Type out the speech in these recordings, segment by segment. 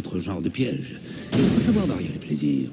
autre genre de piège. Il faut savoir varier les plaisirs.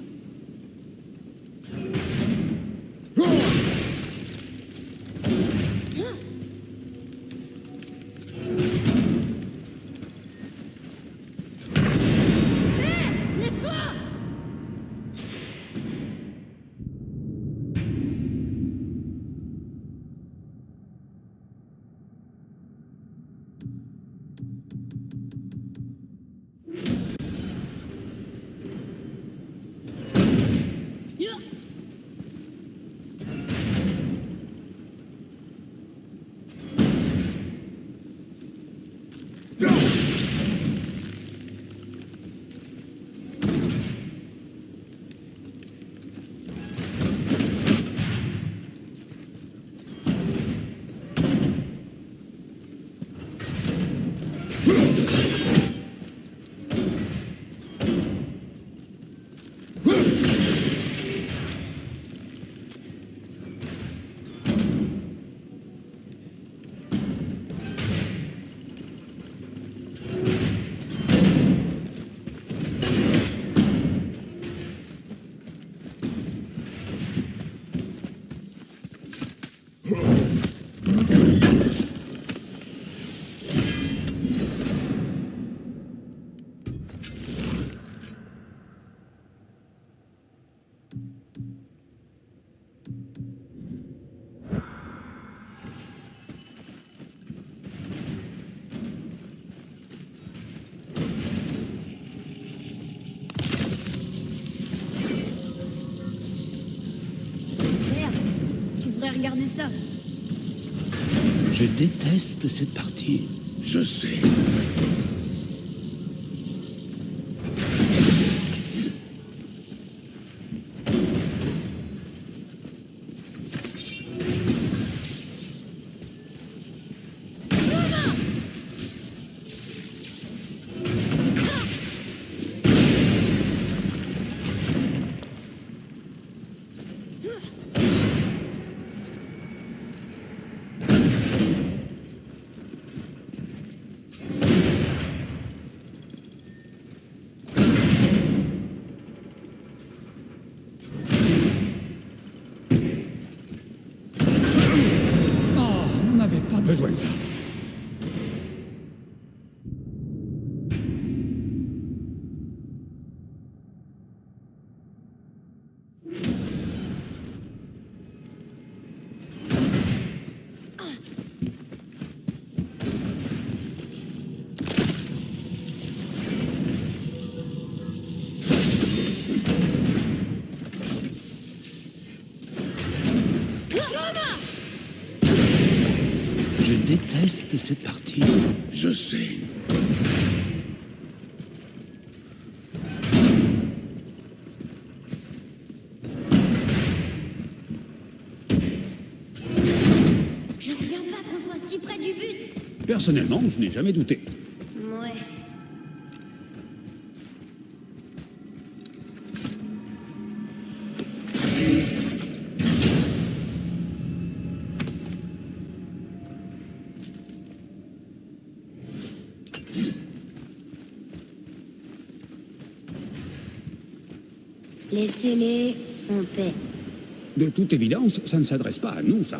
Regardez ça. Je déteste cette partie. Je sais. Besoin de ça. Je déteste cette partie. Je sais. Je reviens pas qu'on soit si près du but. Personnellement, je n'ai jamais douté. Ouais. Laissez-les en paix. De toute évidence, ça ne s'adresse pas à nous, ça.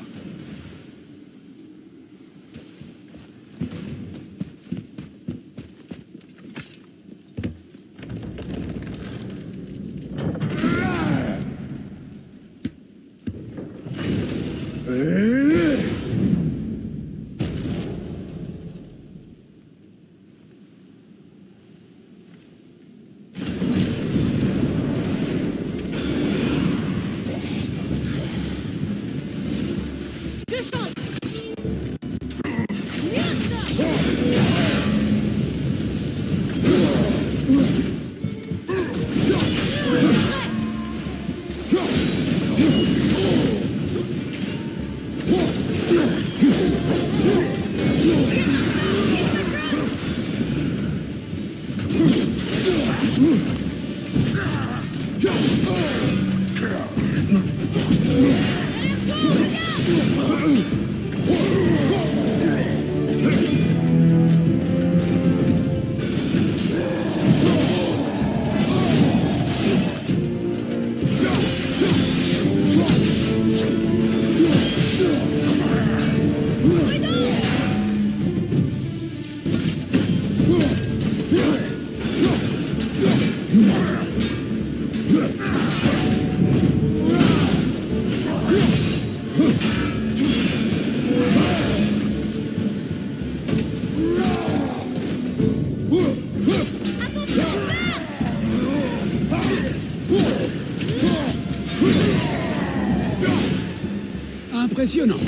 impressionnant.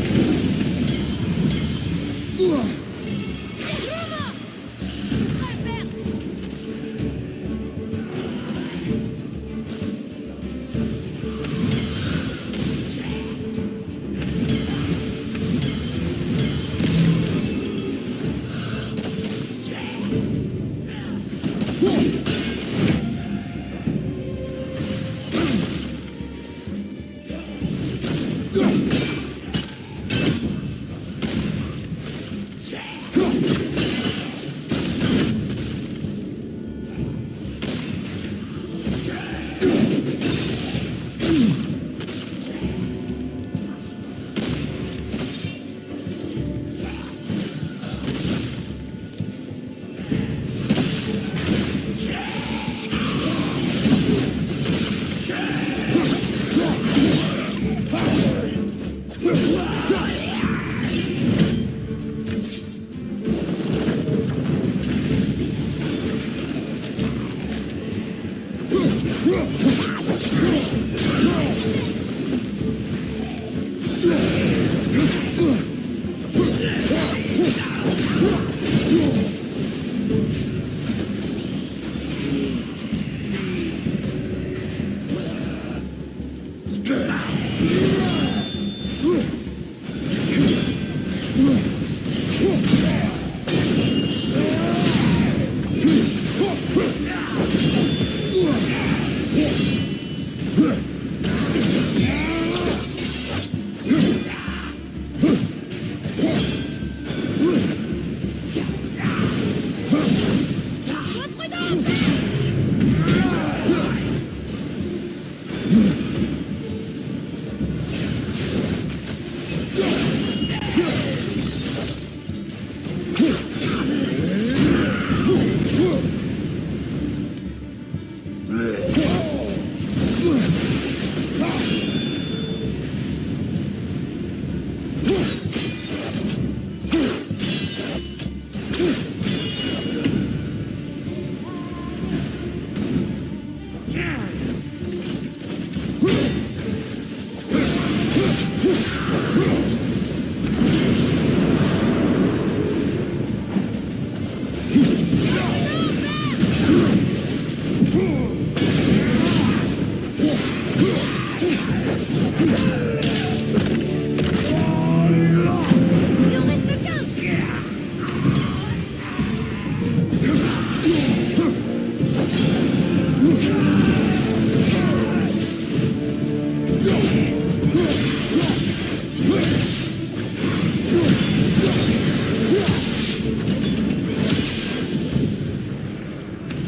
Il en reste qu'un.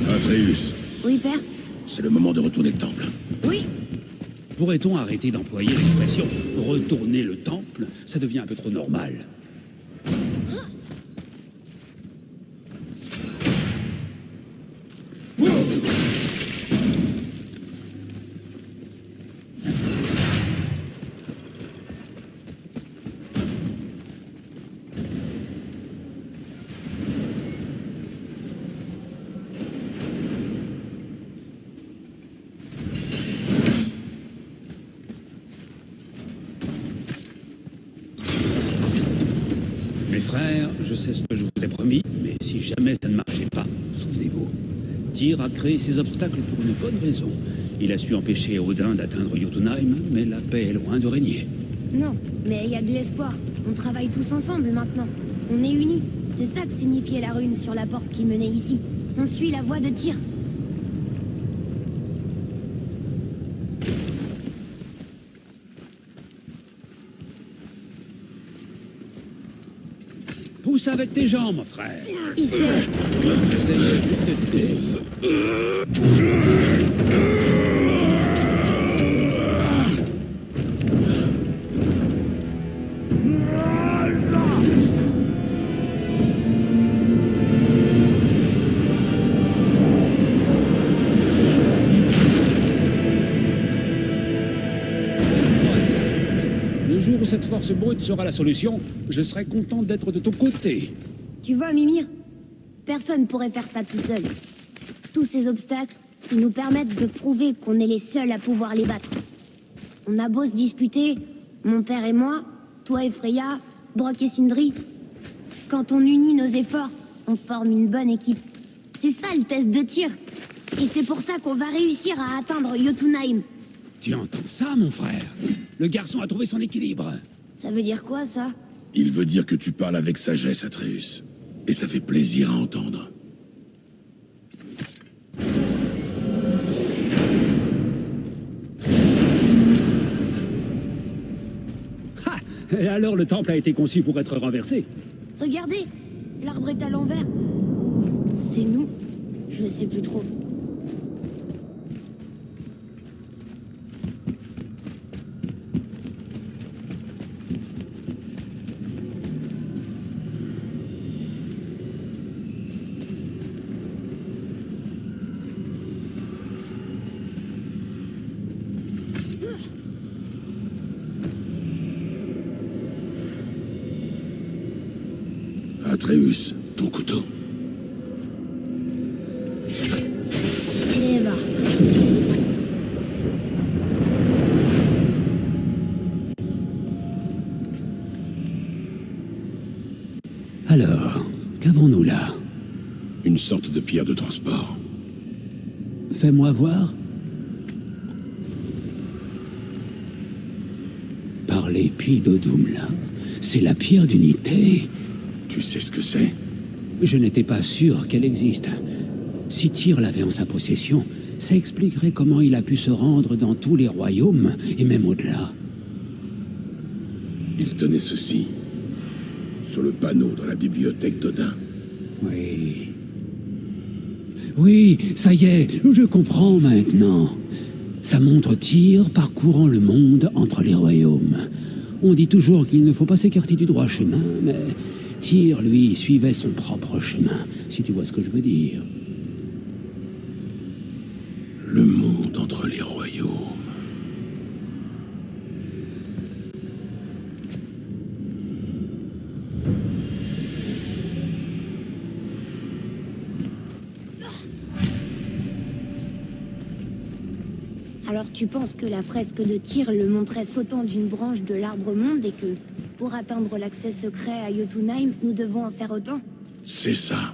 Atreus, Oui, père. c'est le moment de retourner le temple. Oui. Pourrait-on arrêter d'employer l'expression « retourner le temple » Ça devient un peu trop normal. Mes frères, je sais ce que je vous ai promis, mais si jamais ça ne marchait pas, souvenez-vous. Tyr a créé ces obstacles pour une bonne raison. Il a su empêcher Odin d'atteindre Jotunheim, mais la paix est loin de régner. Non, mais il y a de l'espoir. On travaille tous ensemble maintenant. On est unis. C'est ça que signifiait la rune sur la porte qui menait ici. On suit la voie de Tyr. Pousse avec tes jambes, mon frère. Il sait. J'essayais juste de t'aider. Le jour où cette force brute sera la solution, je serai content d'être de ton côté. Tu vois, Mimir, personne pourrait faire ça tout seul. Tous ces obstacles, ils nous permettent de prouver qu'on est les seuls à pouvoir les battre. On a beau se disputer, mon père et moi, Toi et Freya, Brok et Sindri. Quand on unit nos efforts, on forme une bonne équipe. C'est ça le test de tir. Et c'est pour ça qu'on va réussir à atteindre Jotunheim. Tu entends ça, mon frère? Le garçon a trouvé son équilibre. Ça veut dire quoi, ça? Il veut dire que tu parles avec sagesse, Atreus. Et ça fait plaisir à entendre. Ha! Et alors le temple a été conçu pour être renversé? Regardez, l'arbre est à l'envers. Ou c'est nous? Je sais plus trop. Atreus, ton couteau. Et bah. Alors, qu'avons-nous là? Une sorte de pierre de transport. Fais-moi voir. Par l'épée d'Odum, là, c'est la pierre d'unité. Tu sais ce que c'est? Je n'étais pas sûr qu'elle existe. Si Tyr l'avait en sa possession, ça expliquerait comment il a pu se rendre dans tous les royaumes, et même au-delà. Il tenait ceci. Sur le panneau dans la bibliothèque d'Odin. Oui. Oui, ça y est, je comprends maintenant. Ça montre Tyr parcourant le monde entre les royaumes. On dit toujours qu'il ne faut pas s'écarter du droit chemin, mais Tyr, lui, suivait son propre chemin, si tu vois ce que je veux dire. Le monde entre les royaumes. Alors tu penses que la fresque de Tyr le montrait sautant d'une branche de l'arbre-monde et que, pour atteindre l'accès secret à Jotunheim, nous devons en faire autant? C'est ça.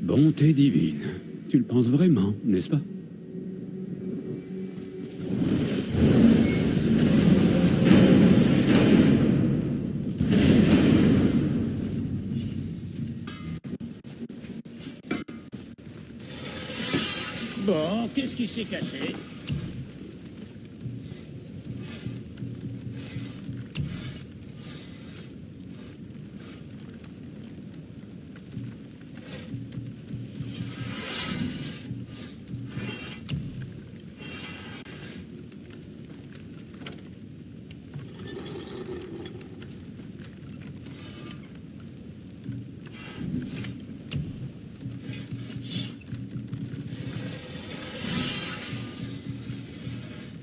Bonté divine. Tu le penses vraiment, n'est-ce pas? Bon, qu'est-ce qui s'est cassé?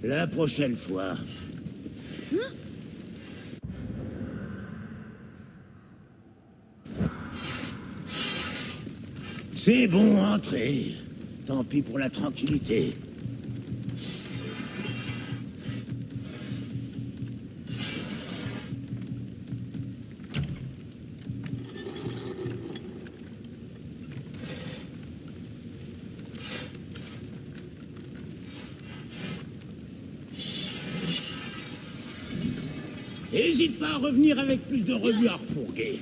La prochaine fois. C'est bon, entrez. Tant pis pour la tranquillité. Hésite pas à revenir avec plus de revues à refourguer.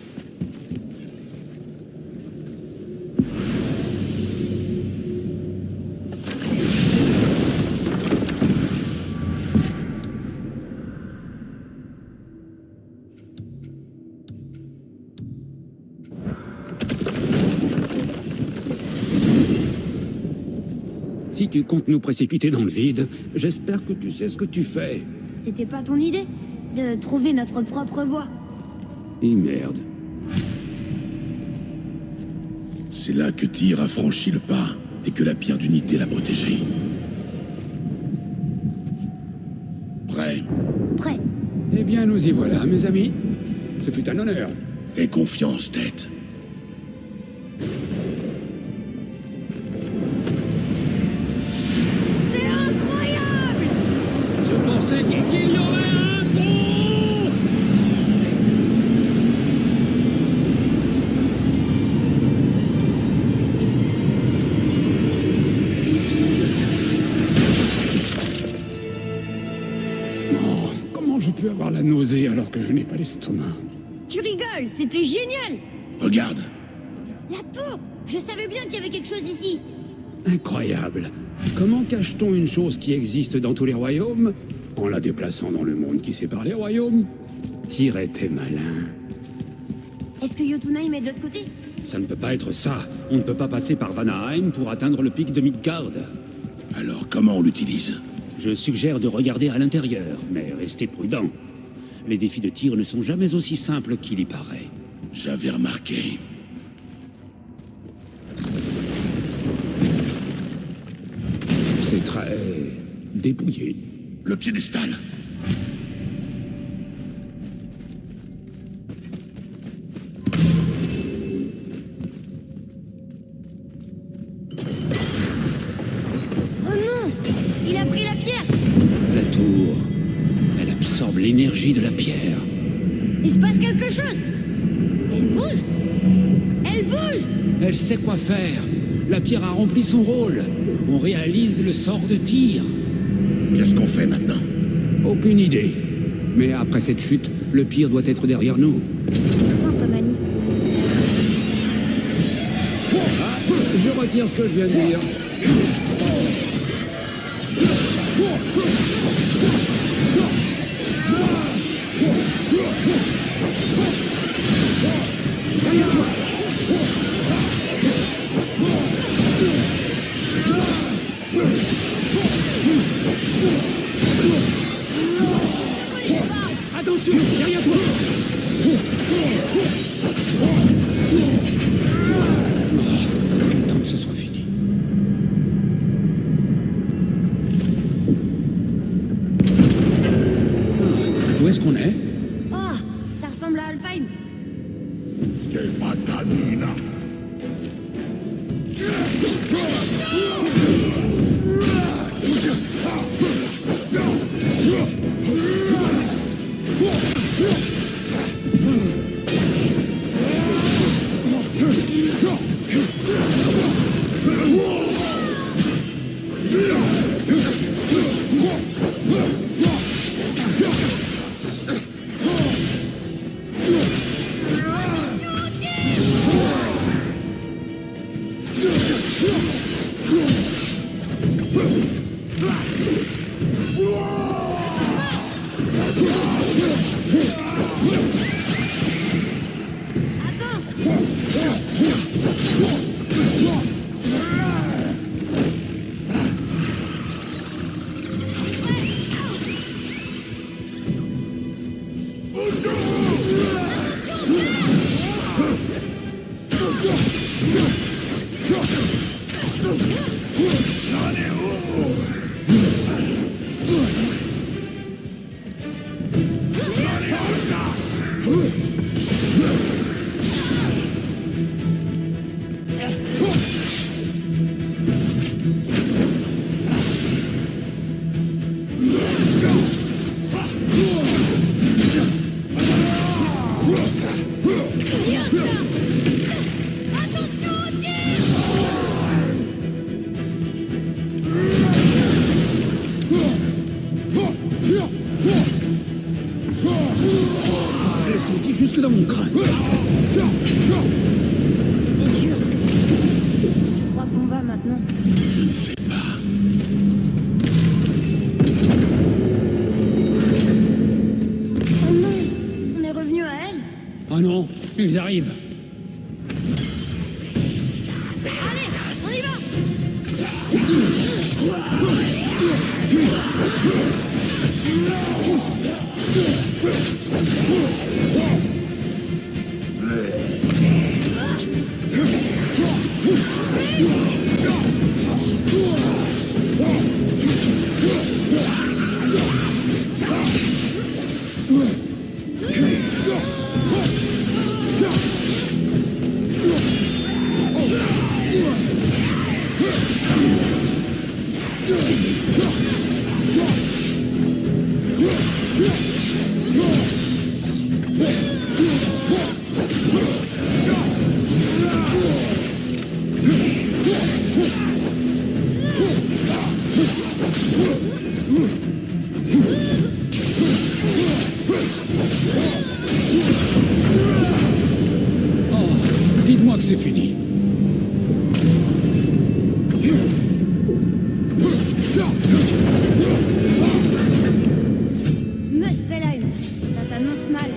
Si tu comptes nous précipiter dans le vide, j'espère que tu sais ce que tu fais. C'était pas ton idée? De trouver notre propre voie? Et merde. C'est là que Tyr a franchi le pas et que la pierre d'unité l'a protégé. Prêt? Prêt. Eh bien, nous y voilà, mes amis. Ce fut un honneur. Aie confiance, tête. C'est incroyable! Je pensais qu'il y aurait un pont! je peux avoir la nausée alors que je n'ai pas l'estomac? Tu rigoles, c'était génial! Regarde. La tour! Je savais bien qu'il y avait quelque chose ici! Incroyable. Comment cache-t-on une chose qui existe dans tous les royaumes en la déplaçant dans le monde qui sépare les royaumes? Tyr était malin. Est-ce que Jotunheim est de l'autre côté? Ça ne peut pas être ça. On ne peut pas passer par Vanaheim pour atteindre le pic de Midgard. Alors, comment on l'utilise? Je suggère de regarder à l'intérieur, mais restez prudent. Les défis de tir ne sont jamais aussi simples qu'il y paraît. J'avais remarqué. C'est très dépouillé. Le piédestal. Oh non! Il a pris la pierre! La tour, elle absorbe l'énergie de la pierre. Il se passe quelque chose! Elle bouge! Elle bouge! Elle sait quoi faire. La pierre a rempli son rôle. On réalise le sort de Tyr. Qu'est-ce qu'on fait maintenant? Aucune idée. Mais après cette chute, le pire doit être derrière nous. Je sens comme Annie. Je retire ce que je viens de dire. Attention, derrière toi! Tant que ce soit fini. Où est-ce qu'on est? Oh! Ça ressemble à Alfheim! Je l'ai senti jusque dans mon crâne. C'était dur. Tu crois qu'on va maintenant? Je ne sais pas. Oh non! On est revenu à elle? Oh non, ils arrivent. Allez! On y va! c'est fini. Muspelheim, ça s'annonce mal.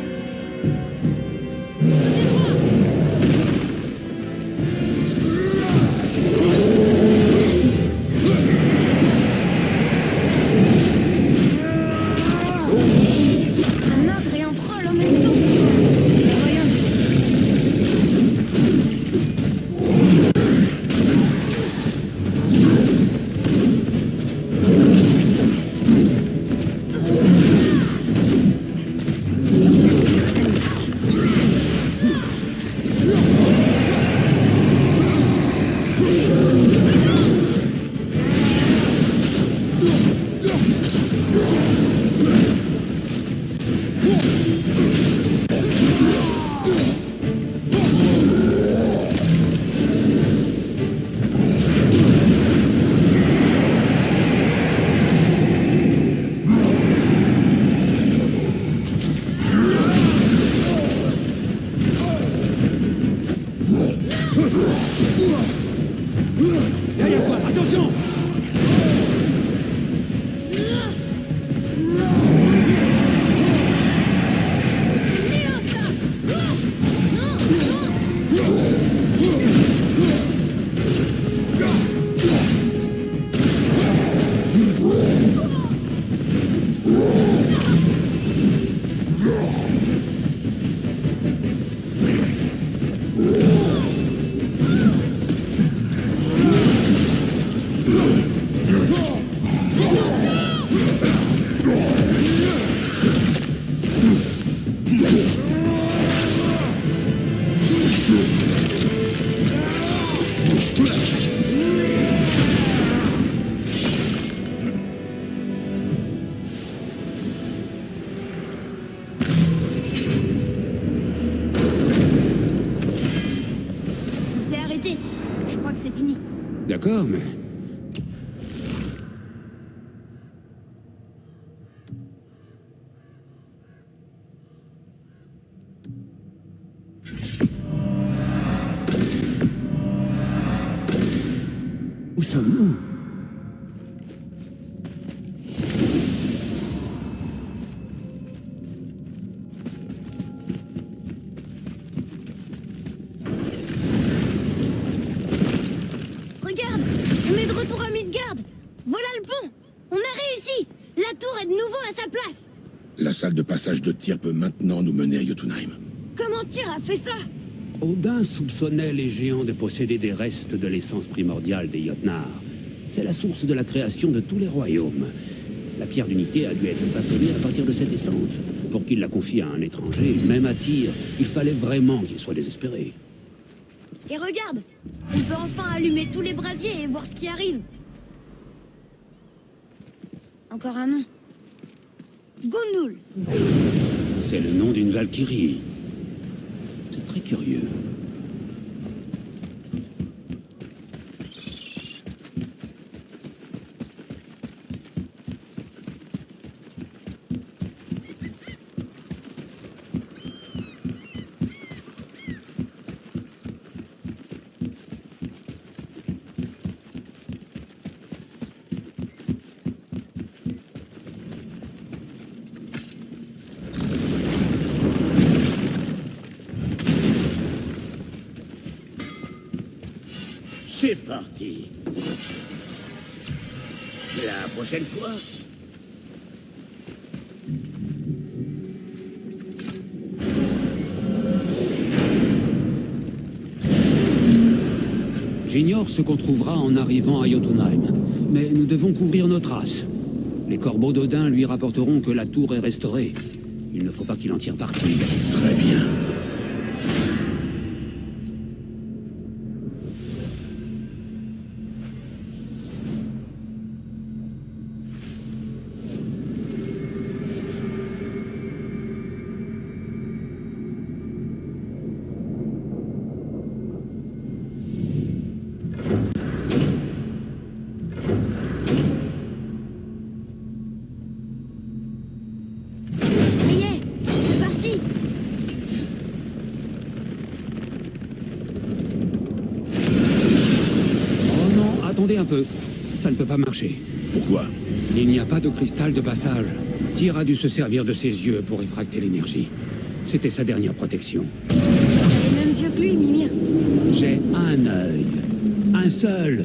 Un ogre et un troll en même temps. Mais voyons. Derrière toi, attention! On s'est arrêté. Je crois que c'est fini. D'accord, mais... Où sommes-nous? Regarde, on est de retour à Midgard. Voilà le pont. On a réussi. La tour est de nouveau à sa place. La salle de passage de tir peut maintenant nous mener à Jotunheim. Comment Tyr a fait ça? Odin soupçonnait les géants de posséder des restes de l'essence primordiale des Jotnar. C'est la source de la création de tous les royaumes. La pierre d'unité a dû être façonnée à partir de cette essence. Pour qu'il la confie à un étranger, même à Tyr, il fallait vraiment qu'il soit désespéré. Et regarde, on peut enfin allumer tous les brasiers et voir ce qui arrive. Encore un nom. Gondul. C'est le nom d'une Valkyrie. C'est très curieux. C'est parti. La prochaine fois. J'ignore ce qu'on trouvera en arrivant à Jotunheim, mais nous devons couvrir nos traces. Les corbeaux d'Odin lui rapporteront que la tour est restaurée. Il ne faut pas qu'il en tire parti. Très bien. Ça y est, c'est parti. peu. Ça ne peut pas marcher. Pourquoi? Il n'y a pas de cristal de passage. Tyr a dû se servir de ses yeux pour réfracter l'énergie. C'était sa dernière protection. T'as les mêmes yeux que lui, Mimir. J'ai un œil. Un seul.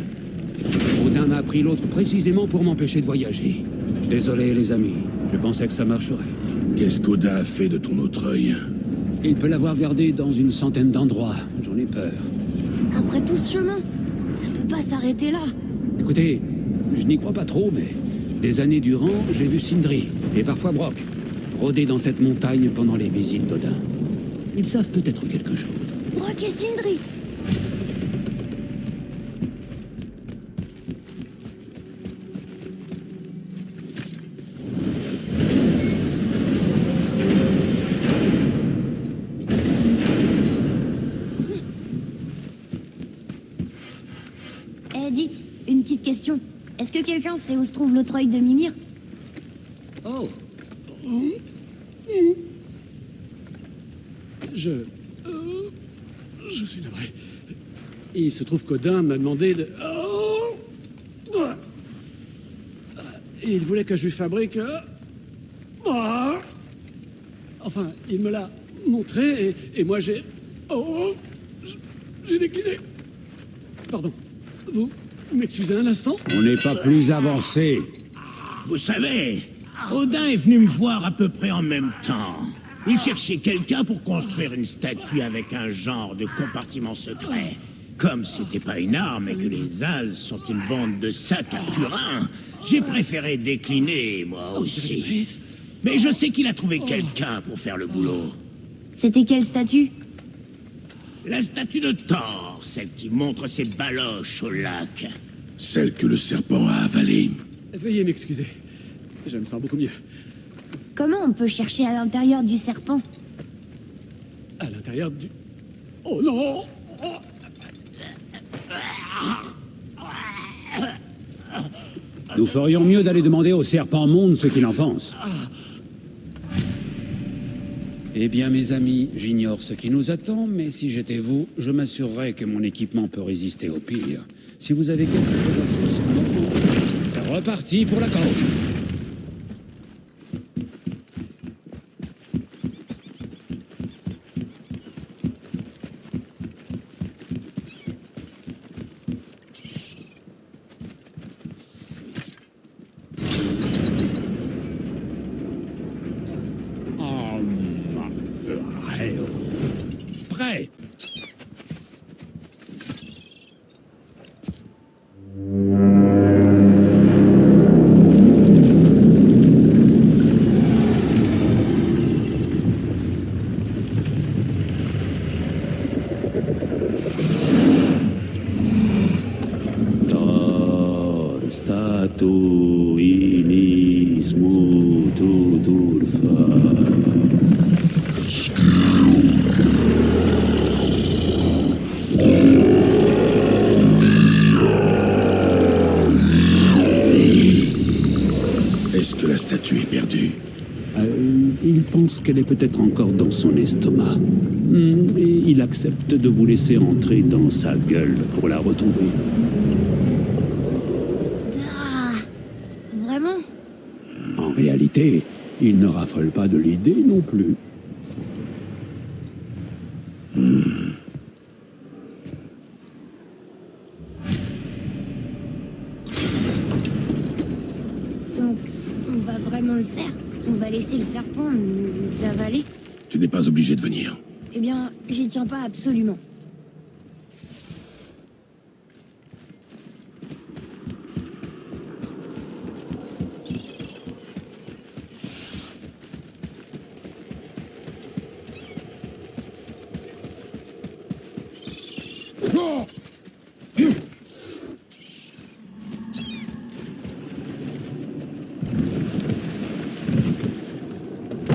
Odin m'a pris l'autre précisément pour m'empêcher de voyager. Désolé, les amis. Je pensais que ça marcherait. Qu'est-ce qu'Odin a fait de ton autre œil? Il peut l'avoir gardé dans une centaine d'endroits. J'en ai peur. Après tout ce chemin, ça peut pas s'arrêter là. Écoutez, je n'y crois pas trop, mais des années durant, j'ai vu Sindri, et parfois Brok, rôder dans cette montagne pendant les visites d'Odin. Ils savent peut-être quelque chose. Brok et Sindri. Eh, dites, une petite question. Est-ce que quelqu'un sait où se trouve l'autre œil de Mimir? Oh. Je suis navré. Il se trouve qu'Odin m'a demandé de... Il voulait que je lui fabrique... Enfin, il me l'a montré et moi j'ai... J'ai décliné. Pardon. Vous m'excusez un instant? On n'est pas plus avancé. Vous savez, Odin est venu me voir à peu près en même temps. Il cherchait quelqu'un pour construire une statue avec un genre de compartiment secret. Comme c'était pas une arme et que les As sont une bande de sacs à purin, j'ai préféré décliner, moi aussi. Mais je sais qu'il a trouvé quelqu'un pour faire le boulot. C'était quelle statue? La statue de Thor, celle qui montre ses baloches au lac. Celle que le serpent a avalée. Veuillez m'excuser. Je me sens beaucoup mieux. Comment on peut chercher à l'intérieur du serpent? À l'intérieur du... Oh non! Nous ferions mieux d'aller demander au serpent monde ce qu'il en pense. Eh bien, mes amis, j'ignore ce qui nous attend, mais si j'étais vous, je m'assurerais que mon équipement peut résister au pire. Si vous avez quelque chose à faire, c'est reparti pour la cause. Prêt. Dor statu inis mutu turfa. Est-ce que la statue est perdue? Il pense qu'elle est peut-être encore dans son estomac. Et il accepte de vous laisser entrer dans sa gueule pour la retrouver. Ah, vraiment? En réalité, il ne raffole pas de l'idée non plus. Donc, on va vraiment le faire? On va laisser le serpent nous avaler? Tu n'es pas obligé de venir. Eh bien, j'y tiens pas absolument.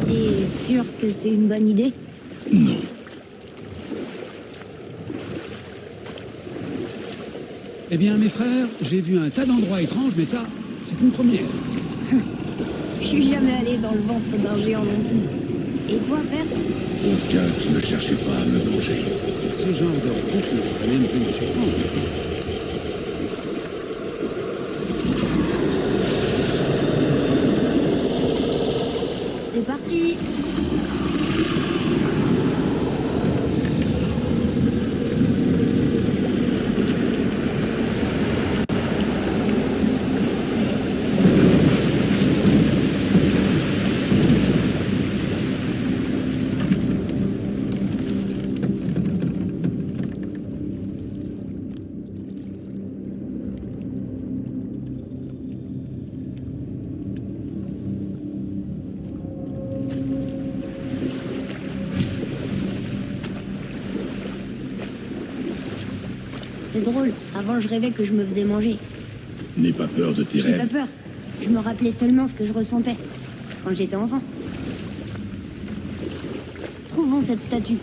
T'es sûr que c'est une bonne idée? Non. Eh bien, mes frères, j'ai vu un tas d'endroits étranges, mais ça, c'est une première. Je suis jamais allé dans le ventre d'un géant non plus. Et toi, père? Aucun qui ne cherchait pas à me manger. Ce genre de réponse ne devrait même plus me surprendre. C'est drôle, avant je rêvais que je me faisais manger. N'aie pas peur de tes J'ai pas rêves. peur. Je me rappelais seulement ce que je ressentais quand j'étais enfant. Trouvons cette statue.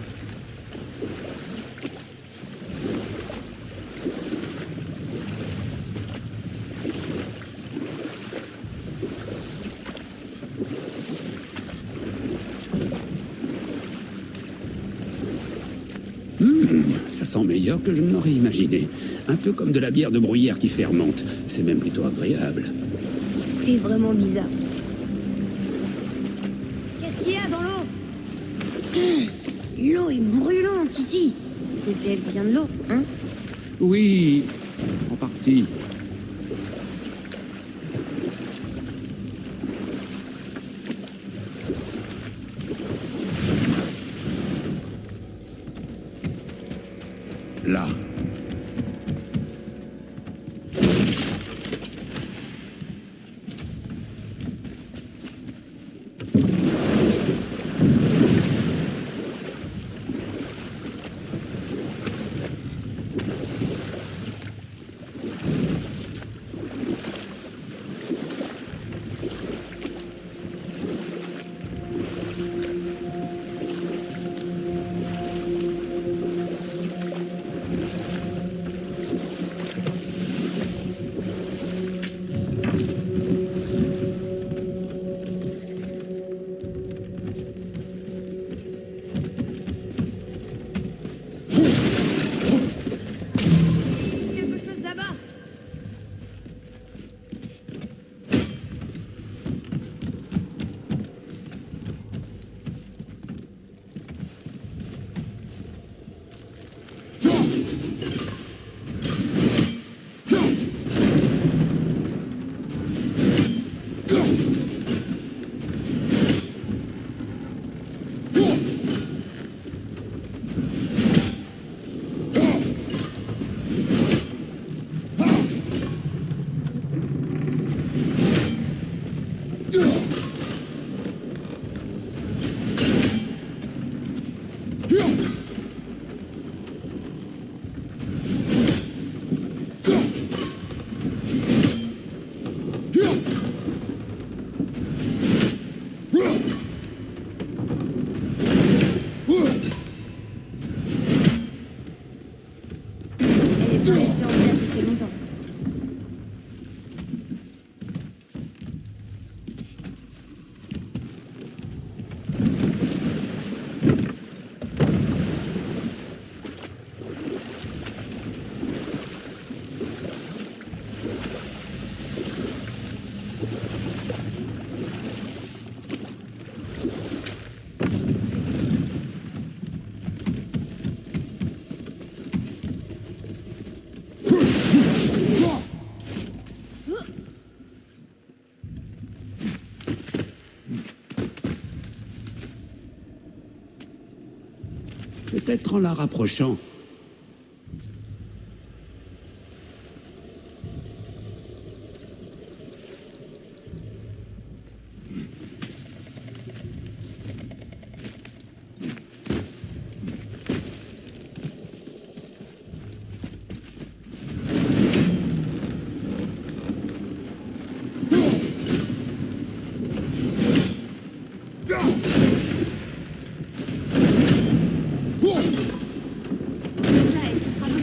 Ça sent meilleur que je ne l'aurais imaginé. Un peu comme de la bière de bruyère qui fermente. C'est même plutôt agréable. T'es vraiment bizarre. Qu'est-ce qu'il y a dans l'eau? L'eau est brûlante ici. C'était bien de l'eau, hein? Oui, en partie. Là. Quelque chose là-bas. Elle est pas restée en place assez longtemps. Peut-être en la rapprochant. Là, et ce sera bon.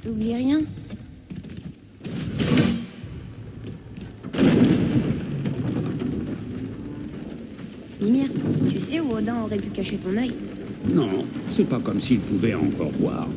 T'oublies rien? Mimir, tu sais où Odin aurait pu cacher ton œil? Non, c'est pas comme s'il pouvait encore voir.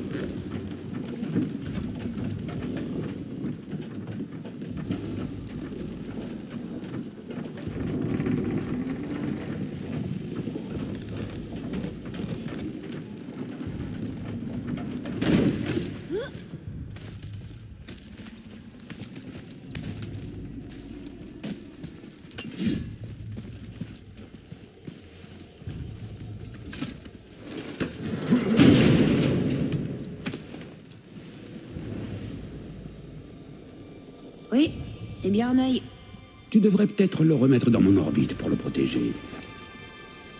C'est bien un œil. Tu devrais peut-être le remettre dans mon orbite pour le protéger.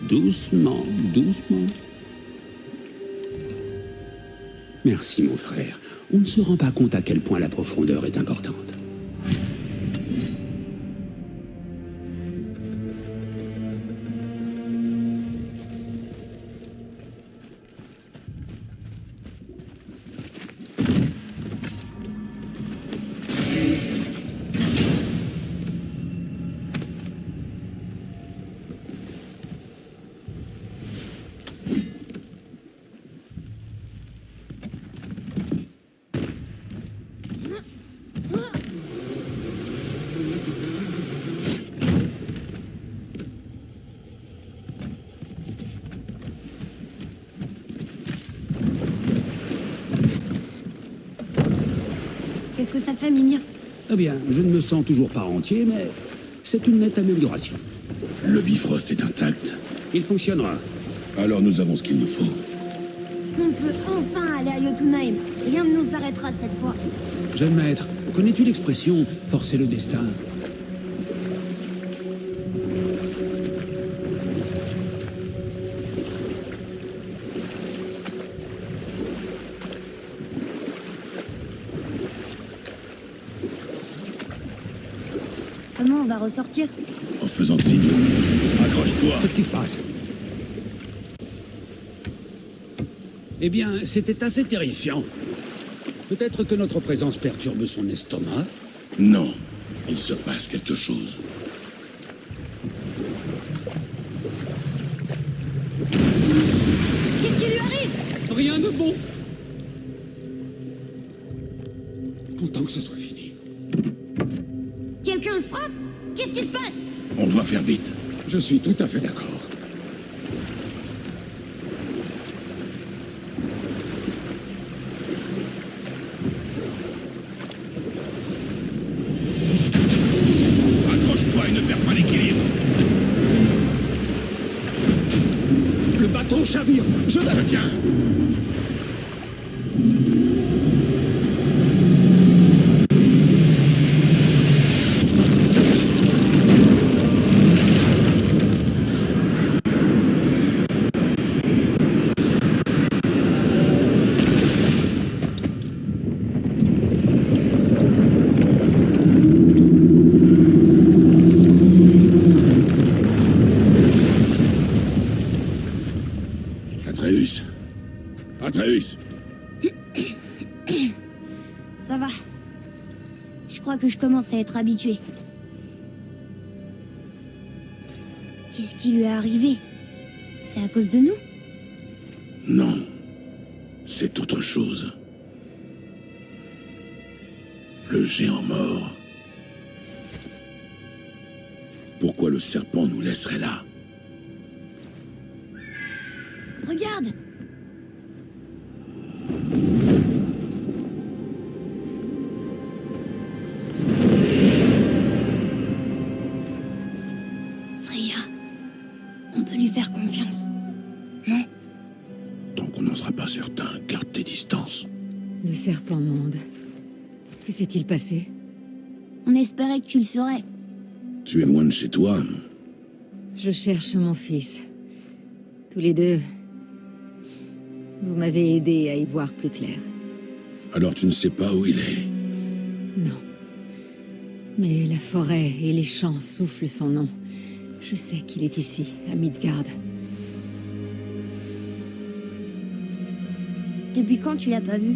Doucement, doucement. Merci, mon frère. On ne se rend pas compte à quel point la profondeur est importante. Qu'est-ce que ça fait, Mimir? Eh bien, je ne me sens toujours pas entier, mais c'est une nette amélioration. Le Bifrost est intact. Il fonctionnera. Alors nous avons ce qu'il nous faut. On peut enfin aller à Jotunheim. Rien ne nous arrêtera cette fois. Jeune maître, connais-tu l'expression « forcer le destin » ? Comment on va ressortir? En faisant signe. Accroche-toi. Qu'est-ce qui se passe? Eh bien, c'était assez terrifiant. Peut-être que notre présence perturbe son estomac. Non, il se passe quelque chose. Qu'est-ce qui lui arrive? Rien de bon. Content que ce soit fini. Quelqu'un le frappe? Qu'est-ce qui se passe? On doit faire vite. Je suis tout à fait d'accord. Accroche-toi et ne perds pas l'équilibre. Le bateau chavire. Je la Tiens. Atreus. Atreus. Ça va. Je crois que je commence à être habitué. Qu'est-ce qui lui est arrivé? C'est à cause de nous? Non. C'est autre chose. Le géant mort. Pourquoi le serpent nous laisserait là? Regarde! Freya, on peut lui faire confiance, non? Tant qu'on n'en sera pas certain, garde tes distances. Le serpent monde. Que s'est-il passé? On espérait que tu le saurais. Tu es loin de chez toi. Je cherche mon fils. Tous les deux. Vous m'avez aidé à y voir plus clair. Alors tu ne sais pas où il est. Non. Mais la forêt et les champs soufflent son nom. Je sais qu'il est ici, à Midgard. Depuis quand tu l'as pas vu?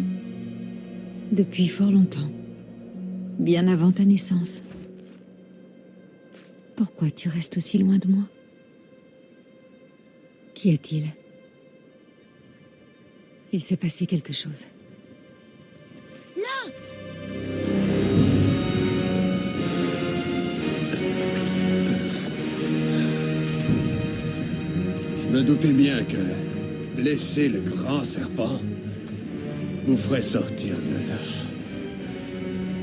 Depuis fort longtemps. Bien avant ta naissance. Pourquoi tu restes aussi loin de moi? Qu'y a-t-il? Il s'est passé quelque chose. Là! Je me doutais bien que blesser le grand serpent vous ferait sortir de là.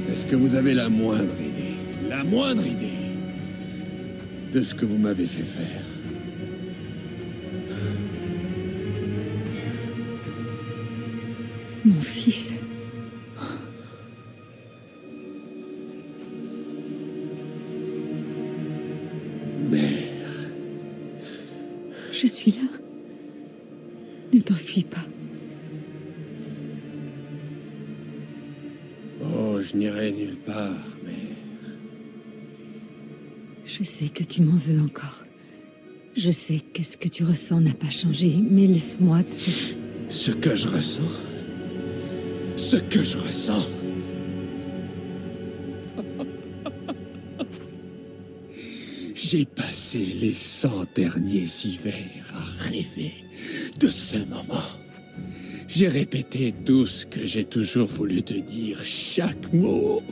Est-ce que vous avez la moindre idée de ce que vous m'avez fait faire? Mon fils. Ne t'enfuis pas. Oh, je n'irai nulle part, mais... Je sais que tu m'en veux encore. Je sais que ce que tu ressens n'a pas changé, mais laisse-moi te... Ce que je ressens... Ce que je ressens... J'ai passé les 100 derniers hivers à rêver de ce moment. J'ai répété tout ce que j'ai toujours voulu te dire, chaque mot,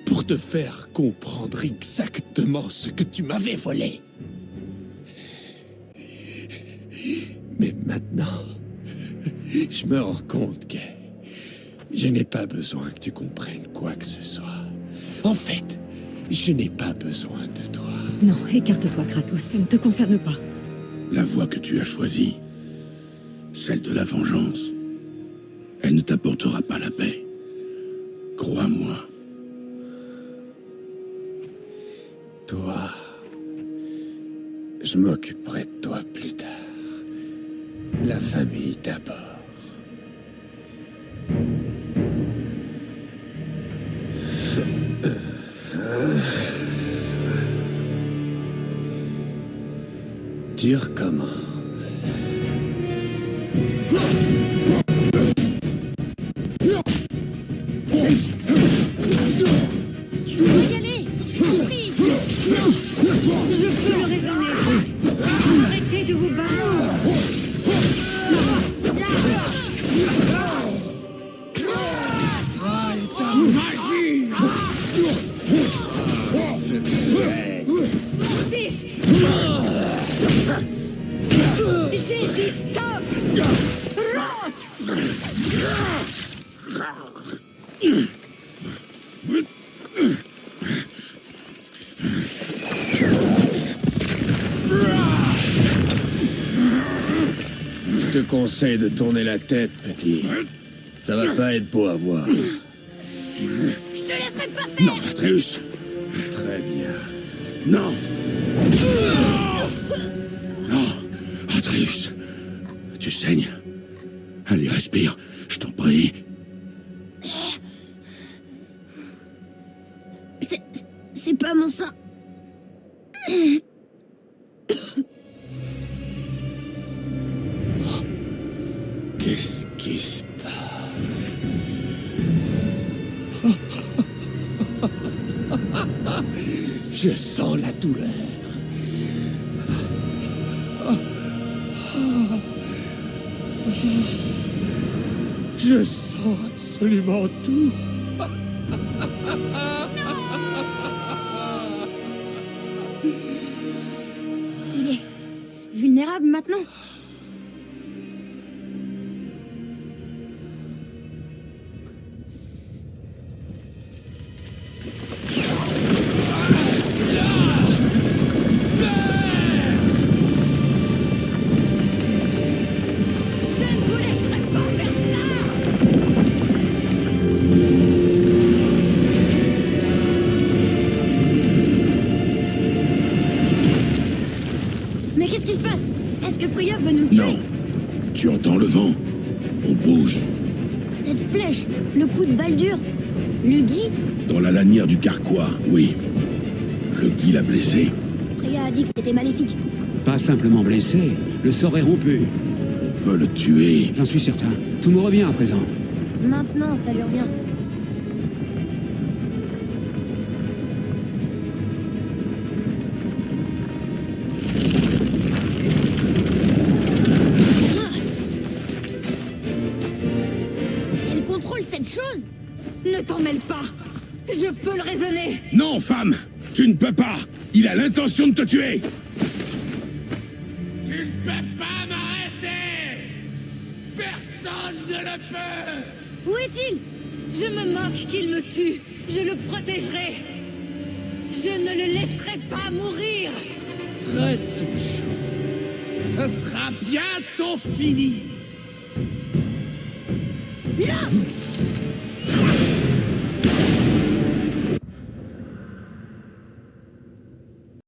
pour te faire comprendre exactement ce que tu m'avais volé. Mais maintenant, je me rends compte que je n'ai pas besoin que tu comprennes quoi que ce soit. En fait, je n'ai pas besoin de toi. Non, écarte-toi, Kratos, ça ne te concerne pas. La voie que tu as choisie, celle de la vengeance, elle ne t'apportera pas la paix. Crois-moi. Toi, je m'occuperai de toi plus tard. La famille d'abord. Tu recommences. Tu dois y aller. Prie. Non. Je peux le raisonner. Arrêtez de vous battre. Fils. J'ai dit stop. Rentre. Je te conseille de tourner la tête, petit. Ça va pas être beau à voir. Je te laisserai pas faire. Non, Atreus. Très bien. Non. Non, Atreus. Tu saignes. Allez, respire. Je t'en prie. C'est pas mon sang. Qu'est-ce qui se passe? Je sens la douleur. Je sens absolument tout. Il est vulnérable maintenant. Je ne vous laisserai pas faire ça. Mais qu'est-ce qui se passe? Est-ce que Freya veut nous tuer? Non. Tu entends le vent? On bouge. Cette flèche, le coup de Baldur, le Guy. Dans la lanière du carquois, oui. Le Guy l'a blessé. Freya a dit que c'était maléfique. Pas simplement blessé, le sort est rompu. On peut le tuer. J'en suis certain. Tout me revient à présent. Maintenant, ça lui revient. Elle contrôle cette chose? Ne t'en mêle pas. Je peux le raisonner. Non, femme! Tu ne peux pas! Il a l'intention de te tuer! Tu ne peux pas m'arrêter! Personne ne le peut! Où est-il? Je me moque qu'il me tue. Je le protégerai. Je ne le laisserai pas mourir. Très touchant. Ça sera bientôt fini. Là!